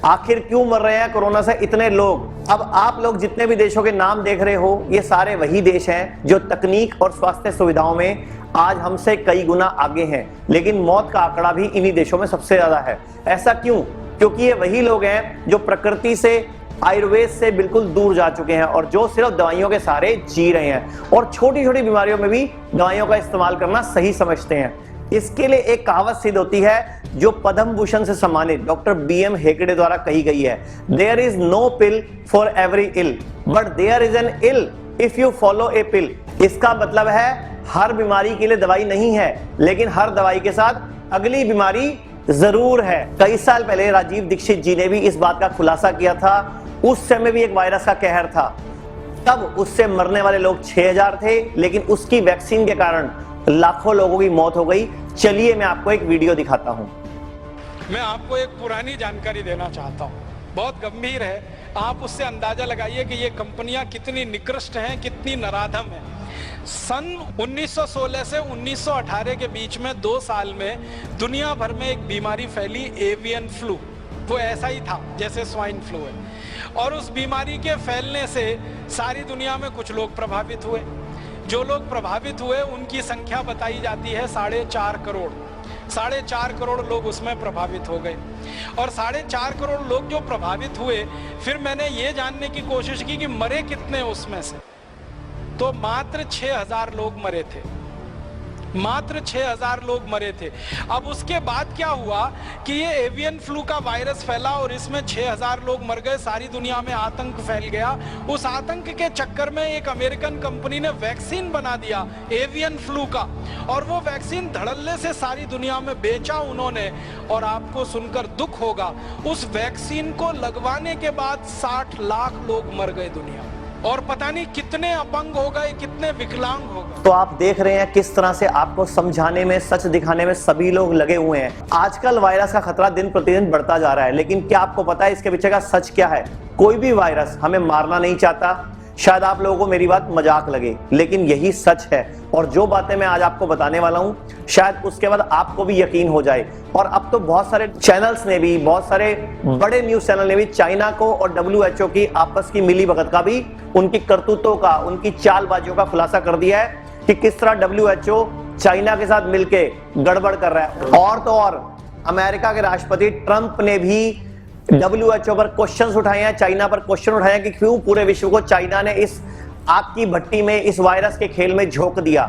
आखिर क्यों मर रहे हैं कोरोना से इतने लोग? अब आप लोग जितने भी देशों के नाम देख रहे हो, ये सारे वही देश हैं जो तकनीक और स्वास्थ्य सुविधाओं में आज हमसे कई गुना आगे हैं, लेकिन मौत का आंकड़ा भी इन्हीं देशों में सबसे ज्यादा है। ऐसा क्यों? क्योंकि ये वही लोग हैं जो प्रकृति से, आयुर्वेद से बिल्कुल दूर जा चुके हैं और जो सिर्फ दवाइयों के सहारे जी रहे हैं और छोटी छोटी बीमारियों में भी दवाइयों का इस्तेमाल करना सही समझते हैं। इसके लिए एक कहावत सिद्ध होती है जो पद्म भूषण से सम्मानित डॉक्टर BM हेगड़े द्वारा कही गई है, there is no pill for every ill but there is an ill if you follow a pill. इसका मतलब है हर बीमारी के लिए दवाई नहीं है, लेकिन हर दवाई के साथ अगली बीमारी जरूर है। कई साल पहले राजीव दीक्षित जी ने भी इस बात का खुलासा किया था। उस समय भी एक वायरस का कहर था, तब उससे मरने वाले लोग 6000 थे, लेकिन उसकी वैक्सीन के कारण लाखों लोगों की मौत हो गई। चलिए मैं आपको एक वीडियो दिखाता हूं। मैं आपको एक पुरानी जानकारी देना चाहता हूं, बहुत गंभीर है। आप उससे अंदाजा लगाइए कि ये कंपनियां कितनी निकृष्ट हैं, कितनी नराधम हैं। सन 1916 से 1918 के बीच में 2 साल में दुनिया भर में एक बीमारी फैली, एवियन फ्लू। वो ऐसा ही था जैसे स्वाइन फ्लू है, और उस बीमारी के फैलने से सारी दुनिया में कुछ लोग प्रभावित हुए। जो लोग प्रभावित हुए उनकी संख्या बताई जाती है 4.5 करोड़। 4.5 करोड़ लोग उसमें प्रभावित हो गए, और 4.5 करोड़ लोग जो प्रभावित हुए, फिर मैंने ये जानने की कोशिश की कि मरे कितने उसमें से, तो मात्र 6000 लोग मरे थे। मात्र 6000 लोग मरे थे। अब उसके बाद क्या हुआ कि ये एवियन फ्लू का वायरस फैला और इसमें 6000 लोग मर गए, सारी दुनिया में आतंक फैल गया। उस आतंक के चक्कर में एक अमेरिकन कंपनी ने वैक्सीन बना दिया एवियन फ्लू का, और वो वैक्सीन धड़ल्ले से सारी दुनिया में बेचा उन्होंने। और आपको सुनकर दुख होगा, उस वैक्सीन को लगवाने के बाद 60 लाख लोग मर गए दुनिया में, और पता नहीं कितने अपंग हो गए, कितने विकलांग हो गए। तो आप देख रहे हैं किस तरह से आपको समझाने में, सच दिखाने में सभी लोग लगे हुए हैं। आजकल वायरस का खतरा दिन प्रतिदिन बढ़ता जा रहा है, लेकिन क्या आपको पता है इसके पीछे का सच क्या है? कोई भी वायरस हमें मारना नहीं चाहता। शायद आप लोगों को मेरी बात मजाक लगे, लेकिन यही सच है। और जो बातें मैं आज आपको बताने वाला हूं, शायद उसके बाद आपको भी यकीन हो जाए। और अब तो बहुत सारे चैनल्स ने भी, बहुत सारे बड़े न्यूज चैनल ने भी चाइना को और WHO की आपस की मिलीभगत का भी, उनकी करतूतों का, उनकी चालबाजियों का खुलासा कर दिया है कि किस तरह WHO चाइना के साथ मिलके गड़बड़ कर रहा है। और तो और अमेरिका के राष्ट्रपति ट्रंप ने भी WHO पर क्वेश्चंस उठाए हैं, चाइना पर क्वेश्चन उठाए हैं कि क्यों पूरे विश्व को चाइना ने इस आग की भट्टी में, इस वायरस के खेल में झोंक दिया।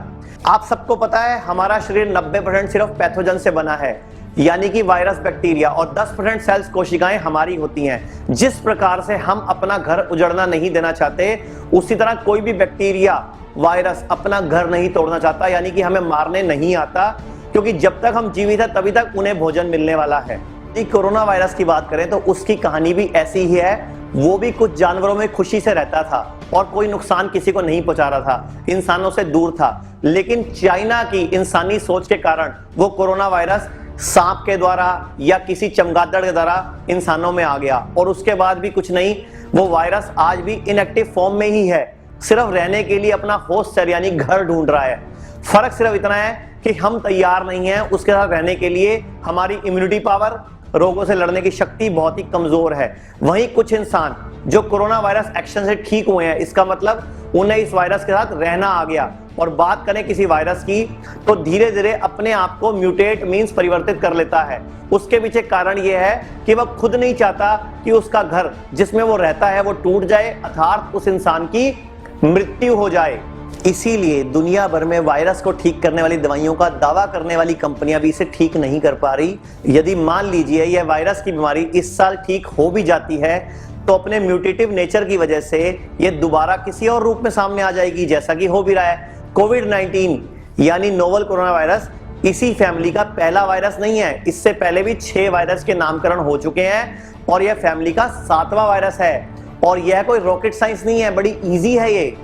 आप सबको पता है हमारा शरीर 90% सिर्फ पैथोजन से बना है, यानी कि वायरस, बैक्टीरिया, और 10% सेल्स, कोशिकाएं हमारी होती हैं। जिस प्रकार से हम अपना घर उजड़ना नहीं देना चाहते, उसी तरह कोई भी बैक्टीरिया, वायरस अपना घर नहीं तोड़ना चाहता, यानी कि हमें मारने नहीं आता, क्योंकि जब तक हम जीवित हैं तभी तक उन्हें भोजन मिलने वाला है। कोरोना वायरस की बात करें तो उसकी कहानी भी ऐसी ही है। वो भी कुछ जानवरों में खुशी से रहता था और कोई नुकसान किसी को नहीं पहुंचा रहा था, इंसानों से दूर था। लेकिन चाइना की इंसानी सोच के कारण वो कोरोना वायरस सांप के द्वारा या किसी चमगादड़ के द्वारा इंसानों में आ गया, और उसके बाद भी कुछ नहीं, वो वायरस आज भी इनएक्टिव फॉर्म में ही है, सिर्फ रहने के लिए अपना होस्ट सेल यानी घर ढूंढ रहा है। फर्क सिर्फ इतना है कि हम तैयार नहीं हैं उसके साथ रहने के लिए। हमारी इम्यूनिटी पावर, रोगों से लड़ने की शक्ति बहुत ही कमजोर है। वहीं कुछ इंसान जो कोरोना वायरस एक्शन से ठीक हुए हैं, इसका मतलब उन्हें इस वायरस के साथ रहना आ गया। और बात करें किसी वायरस की, तो धीरे धीरे अपने आप को म्यूटेट मींस परिवर्तित कर लेता है। उसके पीछे कारण यह है कि वह खुद नहीं चाहता कि उसका घर जिसमें वो रहता है वो टूट जाए, अर्थात उस इंसान की मृत्यु हो जाए। इसीलिए दुनिया भर में वायरस को ठीक करने वाली दवाइयों का दावा करने वाली कंपनियां भी इसे ठीक नहीं कर पा रही। यदि मान लीजिए यह वायरस की बीमारी इस साल ठीक हो भी जाती है, तो अपने म्यूटेटिव नेचर की वजह से यह दोबारा किसी और रूप में सामने आ जाएगी, जैसा कि हो भी रहा है। कोविड-19 यानी नोवल कोरोना वायरस इसी फैमिली का पहला वायरस नहीं है। इससे पहले भी 6 वायरस के नामकरण हो चुके हैं, और यह फैमिली का 7वां वायरस है। और यह कोई रॉकेट साइंस नहीं है, बड़ी इजी है ये।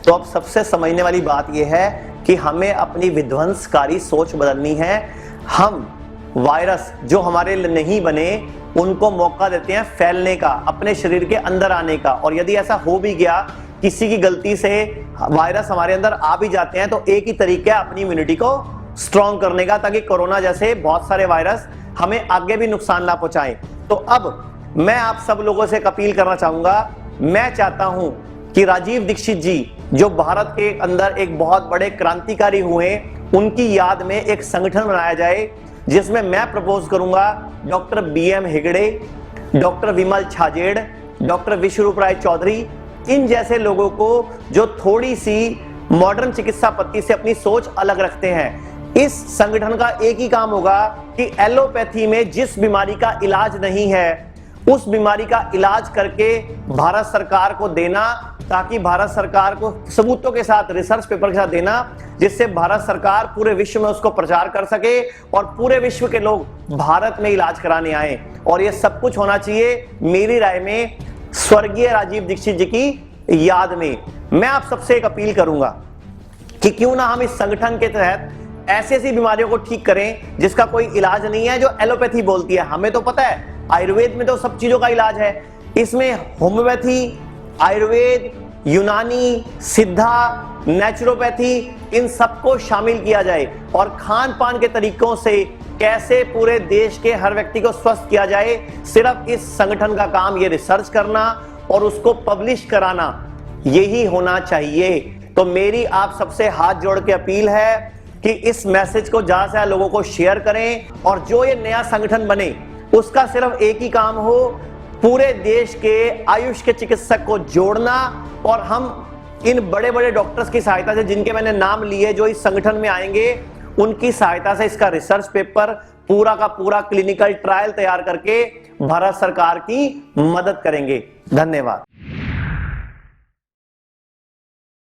तो अब सबसे समझने वाली बात यह है कि हमें अपनी विध्वंसकारी सोच बदलनी है। हम वायरस जो हमारे लिए नहीं बने, उनको मौका देते हैं फैलने का, अपने शरीर के अंदर आने का। और यदि ऐसा हो भी गया, किसी की गलती से वायरस हमारे अंदर आ भी जाते हैं, तो एक ही तरीका है अपनी इम्यूनिटी को स्ट्रॉन्ग करने का, ताकि कोरोना जैसे बहुत सारे वायरस हमें आगे भी नुकसान ना पहुंचाएं। तो अब मैं आप सब लोगों से एक अपील करना चाहूंगा। मैं चाहता हूं कि राजीव दीक्षित जी जो भारत के अंदर एक बहुत बड़े क्रांतिकारी हुए, उनकी याद में एक संगठन बनाया जाए जिसमें मैं प्रपोज करूंगा डॉक्टर BM हेगड़े, डॉक्टर विमल छाजेड़, डॉक्टर विश्वरूप राय चौधरी, इन जैसे लोगों को जो थोड़ी सी मॉडर्न चिकित्सा पद्धति से अपनी सोच अलग रखते हैं। इस संगठन का एक ही काम होगा कि एलोपैथी में जिस बीमारी का इलाज नहीं है उस बीमारी का इलाज करके भारत सरकार को देना, ताकि भारत सरकार को सबूतों के साथ, रिसर्च पेपर के साथ देना, जिससे भारत सरकार पूरे विश्व में उसको प्रचार कर सके और पूरे विश्व के लोग भारत में इलाज कराने आए। और ये सब कुछ होना चाहिए मेरी राय में स्वर्गीय राजीव दीक्षित जी की याद में। मैं आप सबसे एक अपील करूंगा कि क्यों ना हम इस संगठन के तहत ऐसी ऐसी बीमारियों को ठीक करें जिसका कोई इलाज नहीं है, जो एलोपैथी बोलती है। हमें तो पता है आयुर्वेद में तो सब चीजों का इलाज है, इसमें होम्योपैथी, आयुर्वेद, यूनानी, सिद्धा, नेचुरोपैथी, इन सबको शामिल किया जाए और खान पान के तरीकों से कैसे पूरे देश के हर व्यक्ति को स्वस्थ किया जाए। सिर्फ इस संगठन का काम ये रिसर्च करना और उसको पब्लिश कराना, यही होना चाहिए। तो मेरी आप सबसे हाथ जोड़ के अपील है कि इस मैसेज को ज्यादा से ज्यादा लोगों को शेयर करें और जो ये नया संगठन बने उसका सिर्फ एक ही काम हो, पूरे देश के आयुष के चिकित्सक को जोड़ना। और हम इन बड़े बड़े डॉक्टर्स की सहायता से, जिनके मैंने नाम लिए, जो इस संगठन में आएंगे, उनकी सहायता से इसका रिसर्च पेपर, पूरा का पूरा क्लिनिकल ट्रायल तैयार करके भारत सरकार की मदद करेंगे। धन्यवाद।